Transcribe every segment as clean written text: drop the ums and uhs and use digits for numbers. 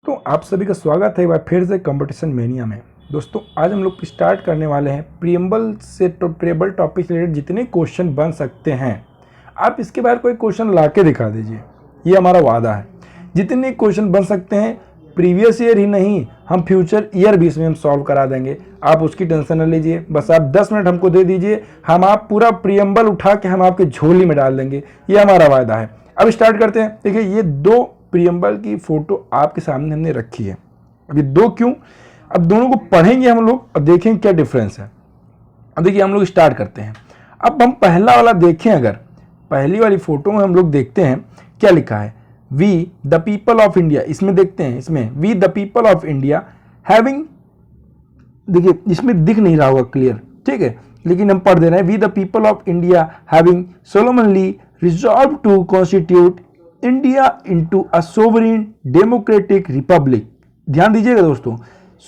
तो आप सभी का स्वागत है एक बार फिर से कंपटीशन मेनिया में। दोस्तों आज हम लोग स्टार्ट करने वाले हैं प्रीएम्बल से प्रीएम्बल टॉपिक से रिलेटेड जितने क्वेश्चन बन सकते हैं आप इसके बाहर कोई क्वेश्चन ला के दिखा दीजिए, ये हमारा वादा है। जितने क्वेश्चन बन सकते हैं प्रीवियस ईयर ही नहीं, हम फ्यूचर ईयर भी इसमें हम सॉल्व करा देंगे। आप उसकी टेंशन न लीजिए, बस आप 10 मिनट हमको दे दीजिए, हम आप पूरा प्रीएम्बल उठा के हम आपके झोली में डाल देंगे, ये हमारा वादा है। अब स्टार्ट करते हैं। देखिए ये दो प्रीएम्बल की फोटो आपके सामने हमने रखी है। अभी दो क्यों, अब दोनों को पढ़ेंगे हम लोग और देखेंगे क्या डिफरेंस है। अब देखिए हम लोग स्टार्ट करते हैं। अब हम पहला वाला देखें, अगर पहली वाली फोटो में हम लोग देखते हैं क्या लिखा है, we the people of India. इसमें देखते हैं, इसमें we the people of India having, देखिए इसमें दिख नहीं रहा होगा क्लियर, ठीक है, लेकिन हम पढ़ दे रहे हैं। We the people of India having solemnly resolve to constitute India into a sovereign democratic republic. ध्यान दीजिएगा दोस्तों,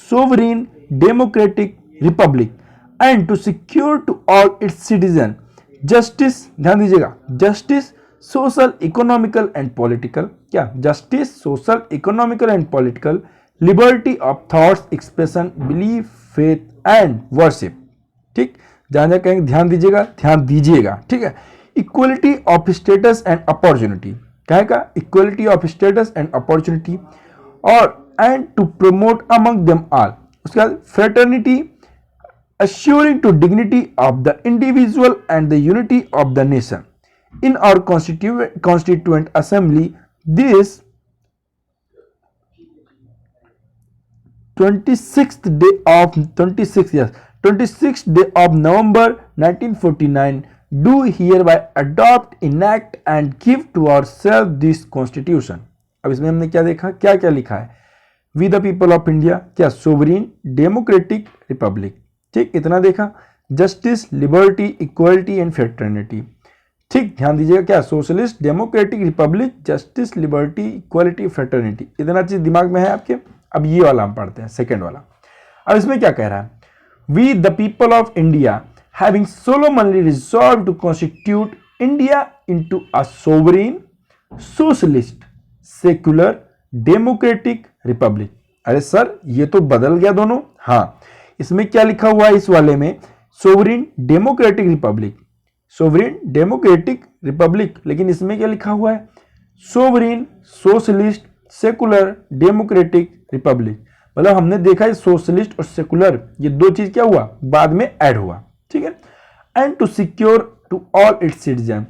sovereign democratic republic and to secure to all its citizen justice. ध्यान दीजिएगा, justice social economical and political, क्या justice social economical and political, liberty of thoughts expression belief faith and worship. ठीक, जहां जहां कहेंगे ध्यान दीजिएगा, ठीक है। Equality of status and opportunity, कहेगा equality of status and opportunity, और and to promote among them all. उसके बाद fraternity assuring to dignity of the individual and the unity of the nation. In our constituent assembly, this 26th day of November 1949, do hereby adopt, enact and give to ourselves this constitution. अब इसमें हमने क्या देखा, क्या क्या लिखा है, we the people of India, क्या सोवरेन डेमोक्रेटिक रिपब्लिक, ठीक, इतना देखा। Justice liberty equality and fraternity, ठीक, ध्यान दीजिएगा, क्या socialist democratic republic justice liberty equality fraternity, इतना चीज दिमाग में है आपके। अब ये वाला हम पढ़ते हैं, सेकेंड वाला। अब इसमें क्या कह रहा है, we the people of India having solemnly resolve to constitute India into a sovereign socialist secular democratic republic. अरे सर ये तो बदल गया दोनों। हाँ, इसमें क्या लिखा हुआ है, इस वाले में sovereign democratic Republic, sovereign democratic Republic, लेकिन इसमें क्या लिखा हुआ है, sovereign socialist secular democratic Republic. मतलब हमने देखा है सोशलिस्ट और सेकुलर ये दो चीज क्या हुआ, बाद में ऐड हुआ, ठीक है। And to secure to all its citizen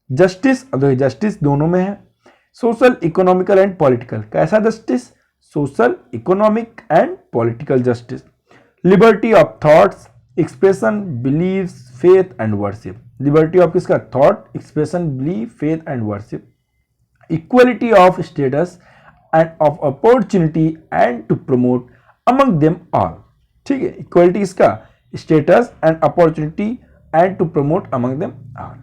justice, अब जस्टिस दोनों में है, सोशल इकोनॉमिकल एंड पॉलिटिकल, कैसा justice, social economic and political justice, liberty of thoughts expression believe faith and worship, liberty of किसका, thought expression believe faith and worship, equality of status and of opportunity and to promote among them all, ठीक है, equality इसका status and opportunity and to promote among them all.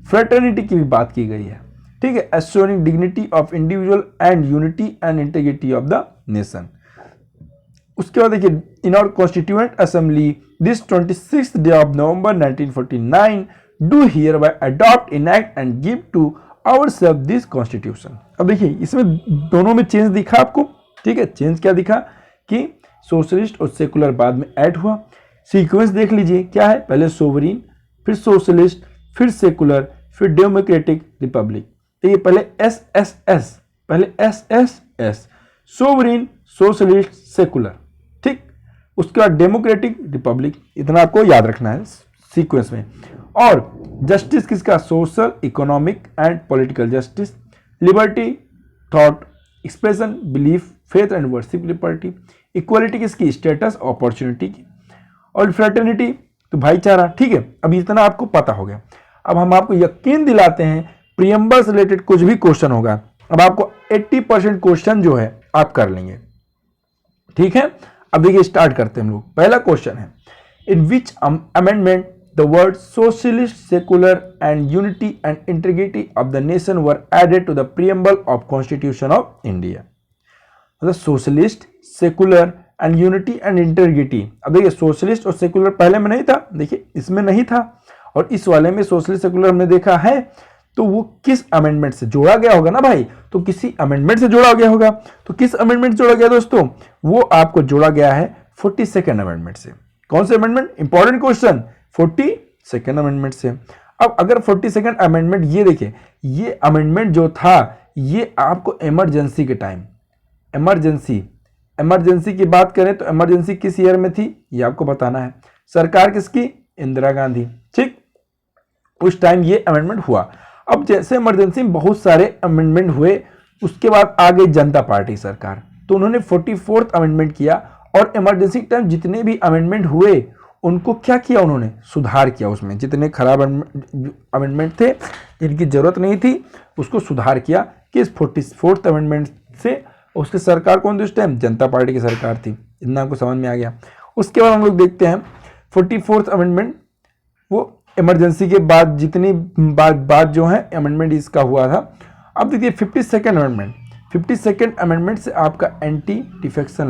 Fraternity की भी बात की गई है, ठीक है, assuring dignity of individual and unity and integrity of the nation. उसके बाद देखिए, in our constituent assembly this 26th day of November 1949 do hereby adopt enact and give to ourselves this constitution. अब देखिए इसमें दोनों में change दिखा आपको, ठीक है, चेंज क्या दिखा कि सोशलिस्ट और सेकुलर बाद में ऐड हुआ। सीक्वेंस देख लीजिए क्या है, पहले सोवरीन, फिर सोशलिस्ट, फिर सेकुलर, फिर डेमोक्रेटिक रिपब्लिक। तो ये पहले एस, पहले एस, सोवरीन सोशलिस्ट सेकुलर, ठीक, उसके बाद डेमोक्रेटिक रिपब्लिक, इतना आपको याद रखना है सीक्वेंस में। और जस्टिस किसका, social economic and political justice, liberty thought expression belief faith and worship liberty, equality किसकी, स्टेटस अपॉर्चुनिटी की, और फ्रेटर्निटी तो भाईचारा, ठीक है। अब इतना आपको पता हो गया। अब हम आपको यकीन दिलाते हैं प्रीएम्बल से रिलेटेड कुछ भी क्वेश्चन होगा, अब आपको 80% क्वेश्चन जो है आप कर लेंगे, ठीक है। अब देखिए स्टार्ट करते हैं हम लोग। पहला क्वेश्चन है, in which amendment the word socialist secular and unity and integrity of the nation were added to the preamble of constitution of India. मतलब socialist secular and unity and integrity, अब देखिए socialist और secular पहले में नहीं था, देखिए इसमें नहीं था, और इस वाले में सोशलिस्ट सेकुलर हमने देखा है, तो वो किस अमेंडमेंट से जोड़ा गया होगा ना भाई, तो किसी अमेंडमेंट से जोड़ा गया होगा। तो किस अमेंडमेंट से जोड़ा गया दोस्तों, वो आपको जोड़ा गया है 42nd अमेंडमेंट से। कौन से amendment, important question, 42nd amendment से। अब अगर 42nd अमेंडमेंट, ये देखिए ये अमेंडमेंट जो था ये आपको इमरजेंसी के टाइम, इमरजेंसी की बात करें तो इमरजेंसी किस ईयर में थी ये आपको बताना है। सरकार किसकी, इंदिरा गांधी, ठीक, उस टाइम ये अमेंडमेंट हुआ। अब जैसे इमरजेंसी में बहुत सारे अमेंडमेंट हुए, उसके बाद आ गई जनता पार्टी सरकार, तो उन्होंने 44th अमेंडमेंट किया और इमरजेंसी के टाइम जितने भी अमेंडमेंट हुए उनको क्या किया, उन्होंने सुधार किया। उसमें जितने खराब अमेंडमेंट थे जिनकी जरूरत नहीं थी उसको सुधार किया। कि इस 44th अमेंडमेंट से उसकी सरकार कौन थी उस टाइम, जनता पार्टी की सरकार थी। इतना आपको समझ में आ गया। उसके बाद हम लोग देखते हैं 44th अमेंडमेंट, वो इमरजेंसी के बाद जितनी बात जो है अमेंडमेंट इसका हुआ था। अब देखिए 52nd अमेंडमेंट, 52nd अमेंडमेंट से आपका anti defection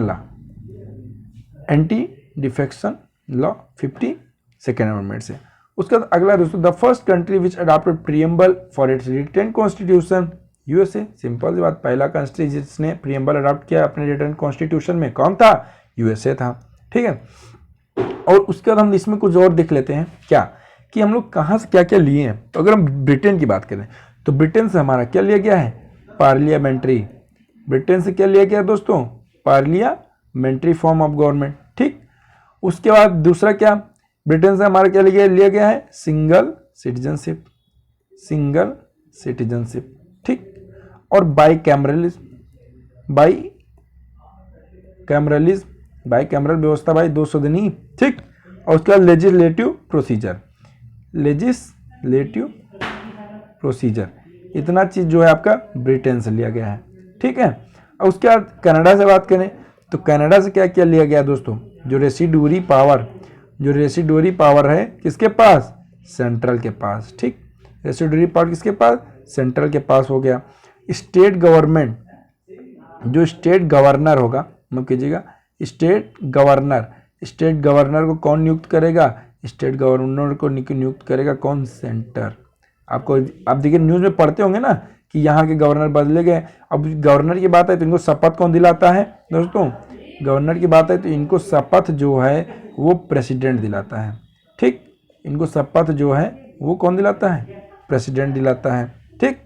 law 52nd amendment से। उसके बाद अगला दोस्तों, the first country which adopted preamble for its written constitution, USA. Simple सी बात, पहला कंट्री जिसने प्रीएम्बल अडॉप्ट किया अपने रिटन कॉन्स्टिट्यूशन में कौन था, यूएसए था, ठीक है। और उसके बाद हम इसमें कुछ और देख लेते हैं क्या, कि हम लोग कहाँ से क्या क्या लिए हैं। तो अगर हम ब्रिटेन की बात करें तो ब्रिटेन से हमारा क्या लिया गया है, पार्लियामेंट्री। ब्रिटेन से क्या लिया गया दोस्तों, पार्लियामेंट्री फॉर्म ऑफ गवर्नमेंट, ठीक। उसके बाद दूसरा क्या, ब्रिटेन से हमारा क्या लिया गया है, सिंगल सिटीजनशिप, ठीक। और बाईकैमरल व्यवस्था भाई 2 सदनी, ठीक। और उसके बाद लेजिस्लेटिव प्रोसीजर, इतना चीज जो है आपका ब्रिटेन से लिया गया है, ठीक है। और उसके बाद कनाडा से बात करें तो कनाडा से क्या क्या लिया गया दोस्तों, जो रेसिडुअरी पावर है किसके पास, सेंट्रल के पास, ठीक। रेसिडुअरी पावर किसके पास, सेंट्रल के पास हो गया। स्टेट गवर्नमेंट, जो स्टेट गवर्नर होगा, माफ कीजिएगा, स्टेट गवर्नर को कौन नियुक्त करेगा, स्टेट गवर्नर को नियुक्त करेगा कौन, सेंटर। आप देखिए न्यूज़ में पढ़ते होंगे ना कि यहाँ के गवर्नर बदले गए। अब गवर्नर की बात है तो इनको शपथ कौन दिलाता है दोस्तों, गवर्नर की बात है तो इनको शपथ जो है वो प्रेसिडेंट दिलाता है, ठीक। इनको शपथ जो है वो कौन दिलाता है, प्रेसिडेंट दिलाता है, ठीक।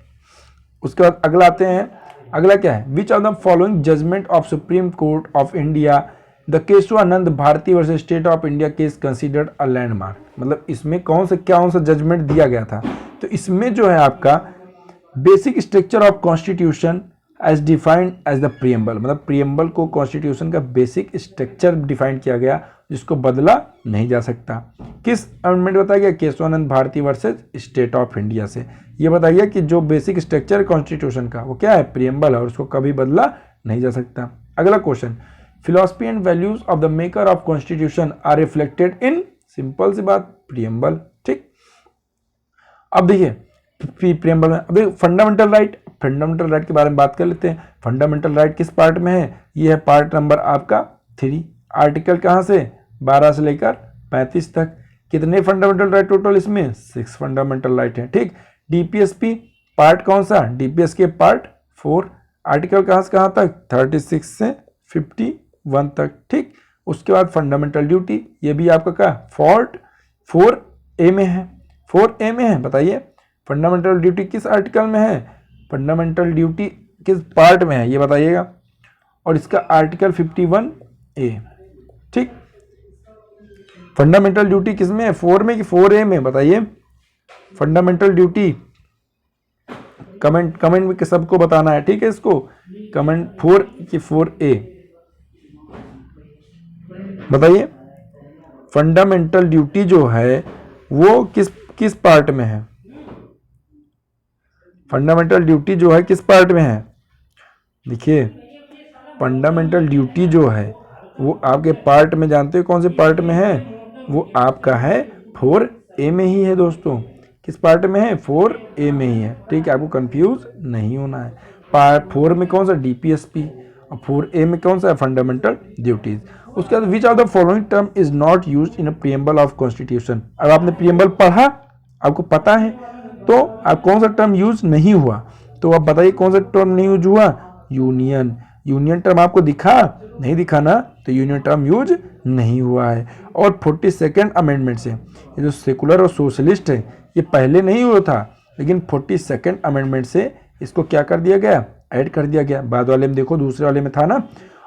उसके बाद अगला आते हैं, अगला क्या है, which of the following judgment of Supreme Court of India the Kesavananda Bharati versus state of India case considered a landmark. मतलब इसमें कौन सा जजमेंट दिया गया था, तो इसमें जो है आपका basic structure of constitution as defined as the preamble, मतलब प्रीएम्बल को कॉन्स्टिट्यूशन का बेसिक स्ट्रक्चर डिफाइन किया गया जिसको बदला नहीं जा सकता। किस अमेंडमेंट बताया गया, Kesavananda Bharati versus state of India से। ये बताइए कि जो बेसिक स्ट्रक्चर कॉन्स्टिट्यूशन का वो क्या है, प्रीएम्बल है और उसको कभी बदला नहीं जा सकता। अगला question, philosophy and values of the maker of constitution are reflected in, simple सी बात, प्रीएम्बल, ठीक। अब देखिए प्रीएम्बल में, अब फंडामेंटल राइट के बारे में बात कर लेते हैं। फंडामेंटल राइट किस पार्ट में है, ये है पार्ट नंबर आपका 3। आर्टिकल कहाँ से, 12 से लेकर 35 तक। कितने फंडामेंटल राइट टोटल इसमें, 6 फंडामेंटल राइट है, ठीक। डीपीएसपी पार्ट कौन सा, डीपीएस के पार्ट 4। आर्टिकल कहाँ से कहाँ तक, 36 से 51 तक, ठीक। उसके बाद फंडामेंटल ड्यूटी, ये भी आपका क्या 4A में है, 4A में है। बताइए फंडामेंटल ड्यूटी किस आर्टिकल में है, फंडामेंटल ड्यूटी किस पार्ट में है ये बताइएगा। और इसका आर्टिकल 51A, ठीक। फंडामेंटल ड्यूटी किस में है, 4 में कि 4A में, बताइए। फंडामेंटल ड्यूटी कमेंट में सबको बताना है, ठीक है। इसको कमेंट 4 कि 4A बताइए। फंडामेंटल ड्यूटी जो है वो किस पार्ट में है, फंडामेंटल ड्यूटी जो है किस पार्ट में है। देखिए फंडामेंटल ड्यूटी जो है वो आपके पार्ट में, जानते हो कौन से पार्ट में है, वो आपका है 4A में ही है दोस्तों। किस पार्ट में है, 4A में ही है, ठीक है। आपको कंफ्यूज नहीं होना है। पार्ट 4 में कौन सा, डीपीएसपी, और 4A में कौन सा है, फंडामेंटल ड्यूटीज। उसके बाद विच of the following term is not used in a preamble of constitution. अब आपने प्रीएम्बल पढ़ा, आपको पता है तो अब कौन सा टर्म यूज नहीं हुआ, तो आप बताइए कौन सा टर्म नहीं यूज हुआ, यूनियन। यूनियन टर्म आपको दिखा, नहीं दिखा ना, तो यूनियन टर्म यूज नहीं हुआ है। और 42nd अमेंडमेंट से ये जो सेकुलर और सोशलिस्ट है ये पहले नहीं हुआ था, लेकिन 42nd अमेंडमेंट से इसको क्या कर दिया गया, ऐड कर दिया गया। बाद वाले में देखो, दूसरे वाले में था ना।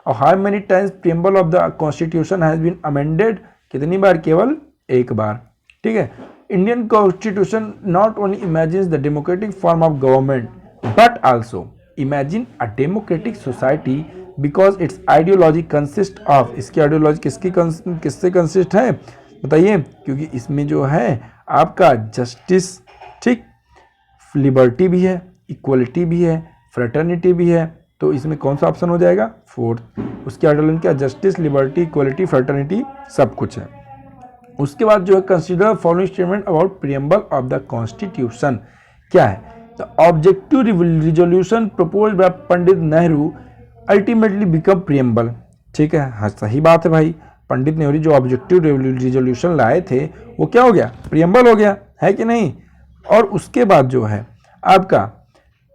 और how many times preamble of the constitution has been amended, कितनी बार, केवल एक बार। ठीक है, Indian constitution not only imagines the democratic form of government but also imagine a democratic society because its ideology consist of, इसकी ideology किससे consist है बताइए, क्योंकि इसमें जो है आपका जस्टिस, ठीक, लिबर्टी भी है, इक्वलिटी भी है, फ्रेटर्निटी भी है, तो इसमें कौन सा ऑप्शन हो जाएगा, फोर्थ। उसकी आइडियोलॉजी क्या, जस्टिस, लिबर्टी, इक्वलिटी, फ्रेटर्निटी, सब कुछ है। उसके बाद जो है consider following statement about preamble of the constitution, क्या है, the objective resolution proposed by Pandit Nehru ultimately become preamble. ठीक है, हाँ सही बात है भाई, पंडित नेहरू जो ऑब्जेक्टिव रिजोल्यूशन लाए थे वो क्या हो गया, प्रीएम्बल हो गया, है कि नहीं। और उसके बाद जो है आपका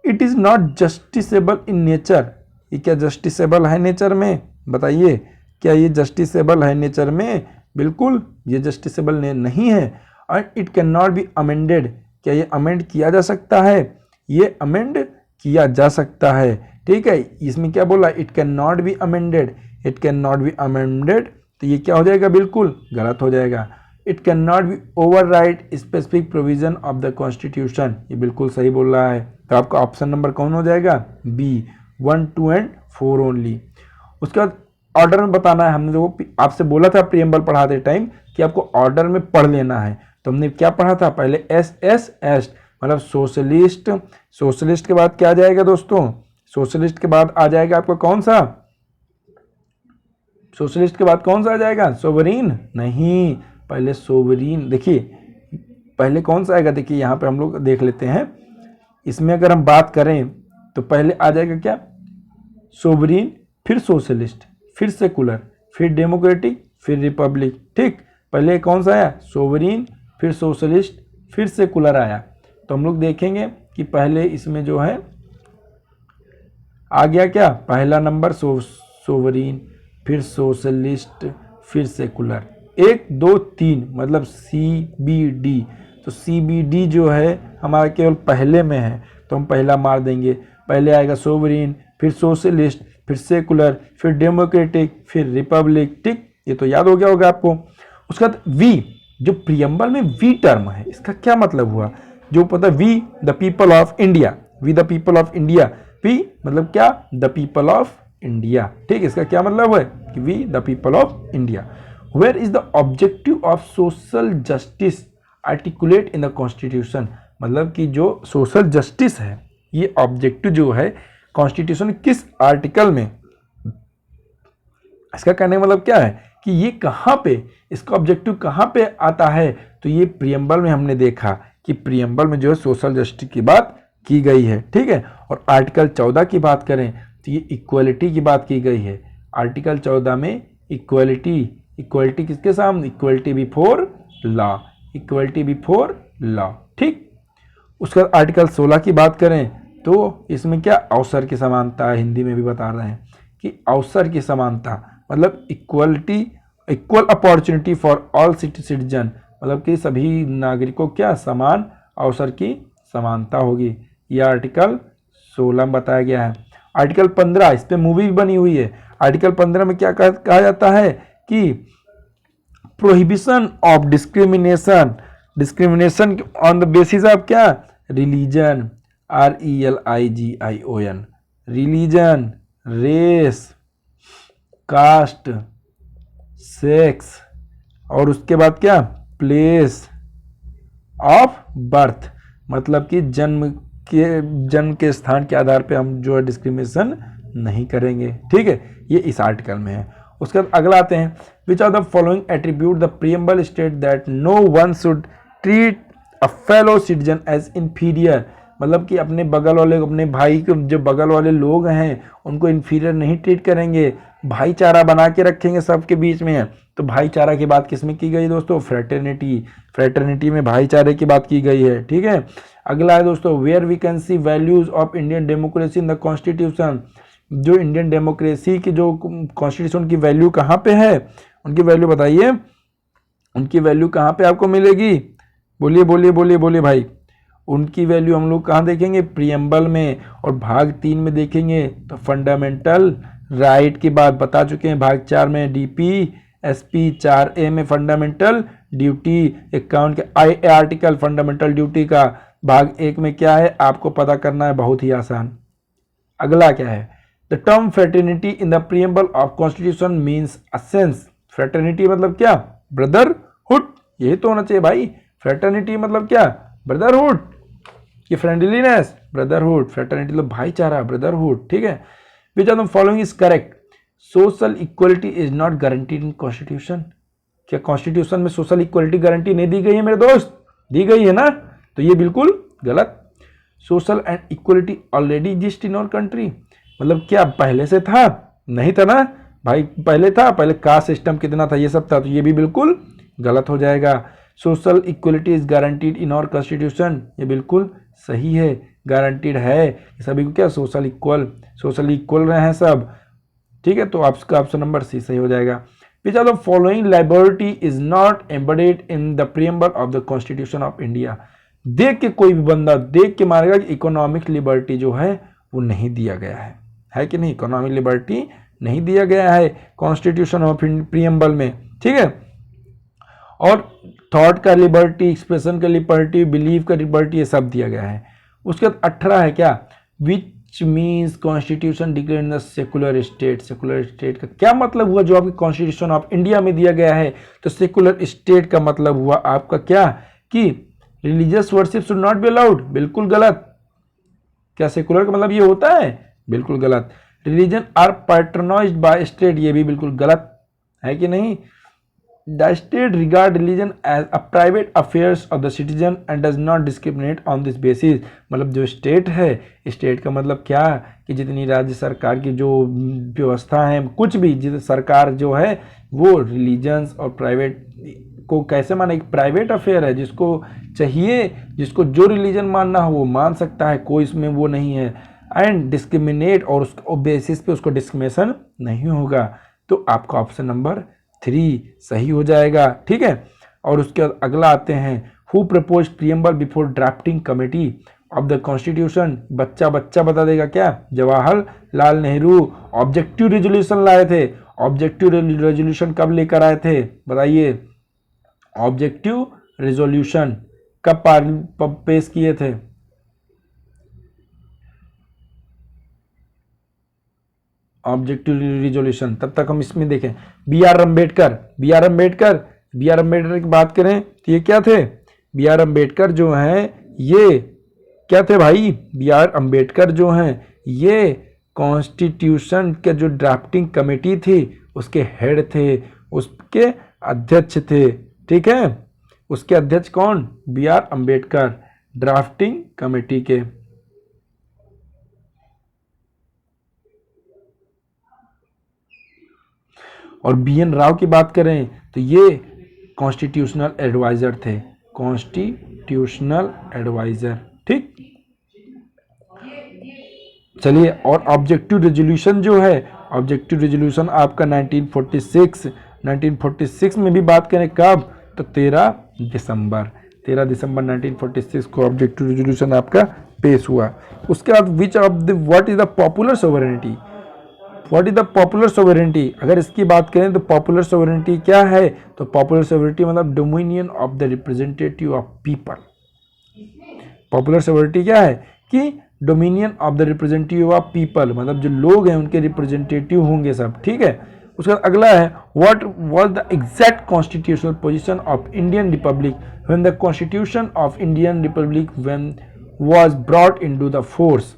it is not justiciable in nature, ये क्या जस्टिसेबल है नेचर में, बताइए क्या ये जस्टिसेबल है नेचर में, बिल्कुल ये जस्टिसेबल नहीं है। और it can not be amended, क्या ये अमेंड किया जा सकता है, ये अमेंड किया जा सकता है। ठीक है, इसमें क्या बोला, it can not be amended, it can not be amended, तो ये क्या हो जाएगा, बिल्कुल गलत हो जाएगा। It can not be override specific provision of the constitution, ये बिल्कुल सही बोल रहा है। तो आपका ऑप्शन नंबर कौन हो जाएगा, बी, 1, 2 एंड 4 ओनली। उसके बाद ऑर्डर में बताना है, हमने जो आपसे बोला था प्रीएम्बल पढ़ाते टाइम कि आपको ऑर्डर में पढ़ लेना है, तो हमने क्या पढ़ा था, पहले एस मतलब सोशलिस्ट, सोशलिस्ट के बाद क्या आ जाएगा दोस्तों, सोशलिस्ट के बाद आ जाएगा आपका कौन सा, सोशलिस्ट के बाद कौन सा आ जाएगा, सोवरीन, नहीं, पहले सोवरीन, देखिए पहले कौन सा आएगा, देखिए यहाँ पे हम लोग देख लेते हैं, इसमें अगर हम बात करें तो पहले आ जाएगा क्या, सोवरीन, फिर सोशलिस्ट, फिर सेकुलर, फिर डेमोक्रेटिक, फिर रिपब्लिक। ठीक, पहले कौन सा आया, सोवरीन, फिर सोशलिस्ट, फिर सेकुलर आया। तो हम लोग देखेंगे कि पहले इसमें जो है आ गया क्या, पहला नंबर सोवरीन, फिर सोशलिस्ट, फिर सेकुलर, 1, 2, 3 मतलब CBD। तो CBD जो है हमारा केवल पहले में है, तो हम पहला मार देंगे, पहले आएगा सोवरीन, फिर सोशलिस्ट, फिर सेकुलर, फिर डेमोक्रेटिक, फिर रिपब्लिक। ठीक, ये तो याद हो गया होगा आपको। उसके बाद वी, जो प्रीएम्बल में वी टर्म है, इसका क्या मतलब हुआ, जो पता, we the people of India, we the people of India, we मतलब क्या, द पीपल ऑफ इंडिया। ठीक, इसका क्या मतलब है कि we the people of India. Where is the objective of social justice articulate in the constitution, मतलब कि जो सोशल जस्टिस है ये ऑब्जेक्टिव जो है कॉन्स्टिट्यूशन किस आर्टिकल में, इसका कहने का मतलब क्या है कि ये कहाँ पे, इसका ऑब्जेक्टिव कहाँ पे आता है, तो ये प्रीएम्बल में हमने देखा कि प्रीएम्बल में जो है सोशल जस्टिस की बात की गई है। ठीक है, और आर्टिकल 14 की बात करें तो ये इक्वलिटी की बात की गई है। आर्टिकल 14 में इक्वलिटी, इक्वलिटी किसके सामने, equality before law, equality before law. ठीक, उसका आर्टिकल 16 की बात करें तो इसमें क्या, अवसर की समानता, हिंदी में भी बता रहे हैं कि अवसर की समानता मतलब equality, equal opportunity for all citizen, मतलब कि सभी नागरिकों क्या, समान अवसर की समानता होगी। यह आर्टिकल 16 में बताया गया है। आर्टिकल 15, इस पर मूवी भी बनी हुई है। आर्टिकल 15 में क्या कहा जाता है कि prohibition of discrimination, discrimination on the basis of क्या, religion, RELIGION, religion, race, caste, sex, और उसके बाद क्या, प्लेस ऑफ बर्थ, मतलब कि जन्म के स्थान के आधार पे हम जो है डिस्क्रिमिनेशन नहीं करेंगे। ठीक है, ये इस आर्टिकल में है। उसके बाद अगला आते हैं, which are the following attribute the preamble state that no one should treat a fellow citizen as inferior, मतलब कि अपने बगल वाले, अपने भाई के जो बगल वाले लोग हैं उनको इंफीरियर नहीं ट्रीट करेंगे। भाईचारा बना के रखेंगे सबके बीच में। तो भाईचारा की बात किसमें की गई दोस्तों? फ्रेटर्निटी। फ्रेटर्निटी में भाईचारे की बात की गई है, ठीक है। अगला है दोस्तों, where we can see values of Indian democracy in the constitution. जो इंडियन डेमोक्रेसी की जो कॉन्स्टिट्यूशन की वैल्यू कहाँ पे है, उनकी वैल्यू बताइए, उनकी वैल्यू कहाँ पे आपको मिलेगी? बोलिए बोलिए बोलिए बोलिए भाई। उनकी वैल्यू हम लोग कहाँ देखेंगे? प्रियम्बल में, और भाग 3 में देखेंगे तो फंडामेंटल राइट की बात बता चुके हैं। भाग 4 में डीपी एसपी, 4A में फंडामेंटल ड्यूटी, 51 के आर्टिकल फंडामेंटल ड्यूटी का। भाग 1 में क्या है आपको पता करना है, बहुत ही आसान। अगला क्या है? The term fraternity in the preamble of constitution means असेंस। Fraternity मतलब क्या? ब्रदरहुड। यही तो होना चाहिए भाई। फ्रेटर्निटी मतलब क्या? ब्रदरहुड की फ्रेंडलीनेस, ब्रदरहुड। फ्रेटर्निटी मतलब भाईचारा, ब्रदरहुड, ठीक है। Which of the following is correct? Social equality is not guaranteed in constitution. क्या कॉन्स्टिट्यूशन में सोशल इक्वलिटी गारंटी नहीं दी गई है मेरे दोस्त? दी गई है ना, तो ये बिल्कुल गलत। Social and equality already exist in our country. मतलब क्या पहले से था? नहीं था ना भाई, पहले था, पहले कास्ट सिस्टम कितना था, ये सब था, तो ये भी बिल्कुल गलत हो जाएगा। Social equality is guaranteed in our constitution, ये बिल्कुल सही है, गारंटीड है सभी को। क्या सोशली इक्वल रहे हैं सब, ठीक है। तो आपका ऑप्शन नंबर सी सही हो जाएगा। Which are the following liberty is not embedded in the preamble of the constitution of India. देख के कोई भी बंदा देख के मारेगा कि इकोनॉमिक लिबर्टी जो है वो नहीं दिया गया है कि नहीं? इकोनॉमिक लिबर्टी नहीं दिया गया है कॉन्स्टिट्यूशन ऑफ प्रियम्बल में, ठीक है। और थॉट का लिबर्टी, एक्सप्रेशन का लिबर्टी, बिलीव का लिबर्टी, ये सब दिया गया है। उसके बाद 18 है क्या? Which means constitution declare in the secular state. Secular state का क्या मतलब हुआ जो आपकी कॉन्स्टिट्यूशन ऑफ इंडिया में दिया गया है? तो सेकुलर स्टेट का मतलब हुआ आपका क्या कि religious worship should not be allowed, बिल्कुल गलत। क्या सेकुलर का मतलब ये होता है? बिल्कुल गलत। Religion are patronized by state, ये भी बिल्कुल गलत है कि नहीं? The state regard religion as a private affairs of the citizen and does not discriminate on this basis. मतलब जो स्टेट है, स्टेट का मतलब क्या कि जितनी राज्य सरकार की जो व्यवस्था है, कुछ भी जिस सरकार जो है वो रिलीजन्स और प्राइवेट को कैसे माने? एक प्राइवेट अफेयर है, जिसको चाहिए, जिसको जो रिलीजन मानना हो वो मान सकता है, कोई इसमें वो नहीं है। एंड डिस्क्रिमिनेट, और उस बेसिस पे उसको डिस्क्रिमिनेशन नहीं होगा। तो आपका ऑप्शन नंबर 3 सही हो जाएगा, ठीक है। और उसके बाद अगला आते हैं, who propose preamble before drafting committee of the constitution. बच्चा बता देगा क्या? जवाहरलाल नेहरू ऑब्जेक्टिव रेजोल्यूशन लाए थे। ऑब्जेक्टिव रेजोल्यूशन कब लेकर आए थे बताइए? ऑब्जेक्टिव रेजोल्यूशन कब पेश किए थे? ऑब्जेक्टिव रिजोल्यूशन, तब तक हम इसमें देखें। बी आर अम्बेडकर की बात करें तो ये क्या थे? बी आर अम्बेडकर जो हैं ये क्या थे भाई? बी आर अम्बेडकर जो हैं ये कॉन्स्टिट्यूशन के जो ड्राफ्टिंग कमेटी थी उसके हेड थे, उसके अध्यक्ष थे, ठीक है। उसके अध्यक्ष कौन? B R Ambedkar, drafting committee के। और बी एन राव की बात करें तो ये कॉन्स्टिट्यूशनल एडवाइजर थे, कॉन्स्टिट्यूशनल एडवाइजर, ठीक। चलिए, और ऑब्जेक्टिव रेजोल्यूशन जो है, ऑब्जेक्टिव रेजोल्यूशन आपका 1946 में भी बात करें कब? तो 13 दिसंबर 1946 को ऑब्जेक्टिव रेजोल्यूशन आपका पेश हुआ। उसके बाद what is the popular sovereignty? What is the popular sovereignty? अगर इसकी बात करें तो पॉपुलर सोवरेनिटी क्या है? तो पॉपुलर सोवरेनिटी मतलब dominion of the representative of people. Popular sovereignty क्या है कि dominion of the representative of people, मतलब जो लोग हैं उनके रिप्रेजेंटेटिव होंगे सब, ठीक है। उसका अगला है, what was the exact constitutional position of Indian Republic when the constitution of Indian Republic when was brought into the force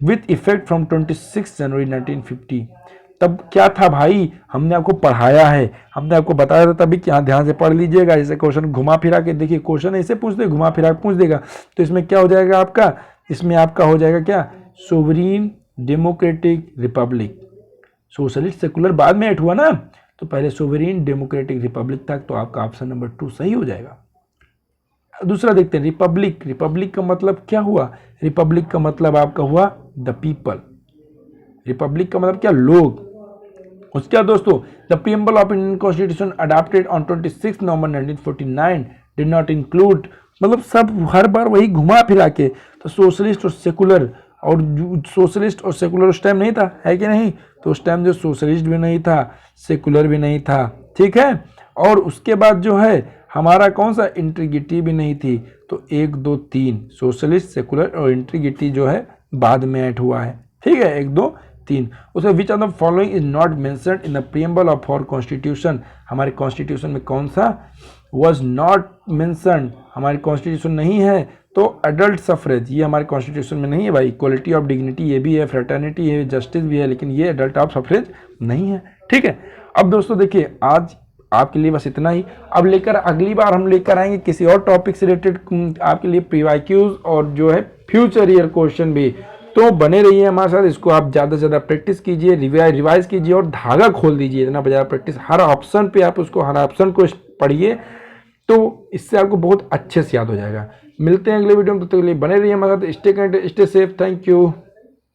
with effect from 26 जनवरी 1950। तब क्या था भाई? हमने आपको पढ़ाया है, हमने आपको बताया था, तभी क्या ध्यान से पढ़ लीजिएगा। जैसे क्वेश्चन घुमा फिरा के देखिए, क्वेश्चन ऐसे पूछ दे, घुमा फिरा के पूछ देगा, तो इसमें क्या हो जाएगा आपका? इसमें आपका हो जाएगा क्या? Sovereign democratic Republic, socialist secular बाद में ऐड हुआ ना, तो पहले सोवरेन डेमोक्रेटिक रिपब्लिक था, तो आपका ऑप्शन नंबर 2 सही हो जाएगा। दूसरा देखते हैं रिपब्लिक। रिपब्लिक का मतलब क्या हुआ? रिपब्लिक का मतलब आपका हुआ द पीपल। रिपब्लिक का मतलब क्या? लोग। उसके बाद दोस्तों, the preamble of Indian constitution adopted on 26 November 1949 did not include, मतलब सब हर बार वही घुमा फिरा के, तो सोशलिस्ट और सेकुलर, और सोशलिस्ट और सेकुलर उस टाइम नहीं था, है कि नहीं? तो उस टाइम जो सोशलिस्ट भी नहीं था, सेकुलर भी नहीं था, ठीक है। और उसके बाद जो है हमारा कौन सा, इंटीग्रिटी भी नहीं थी। तो 1 2 3 सोशलिस्ट, सेकुलर और इंटीग्रिटी जो है बाद में ऐड हुआ है, ठीक है। 1 2 3। उसमें which of the following is not mentioned in the preamble of our constitution, हमारे कॉन्स्टिट्यूशन में कौन सा वॉज नॉट मेंशन्ड, हमारी कॉन्स्टिट्यूशन नहीं है? तो एडल्ट सफरेज, ये हमारे कॉन्स्टिट्यूशन में नहीं है भाई। इक्वलिटी ऑफ डिग्निटी ये भी है, फ्रेटर्निटी है, जस्टिस भी है, लेकिन ये एडल्ट ऑफ सफरेज नहीं है, ठीक है। अब दोस्तों देखिए, आज आपके लिए बस इतना ही। अब लेकर अगली बार हम लेकर आएंगे किसी और टॉपिक से रिलेटेड आपके लिए प्रीवाइक्यूज और जो है फ्यूचर ईयर क्वेश्चन भी। तो बने रहिए हमारे साथ, इसको आप ज़्यादा से ज़्यादा प्रैक्टिस कीजिए, रिवाइज कीजिए और धागा खोल दीजिए। इतना ज़्यादा प्रैक्टिस, हर ऑप्शन पे आप उसको, हर ऑप्शन को पढ़िए, तो इससे आपको बहुत अच्छे से याद हो जाएगा। मिलते हैं अगले वीडियो में, तो तब तक के लिए बने रहिए हमारे साथ। Stay connected, stay safe, thank you.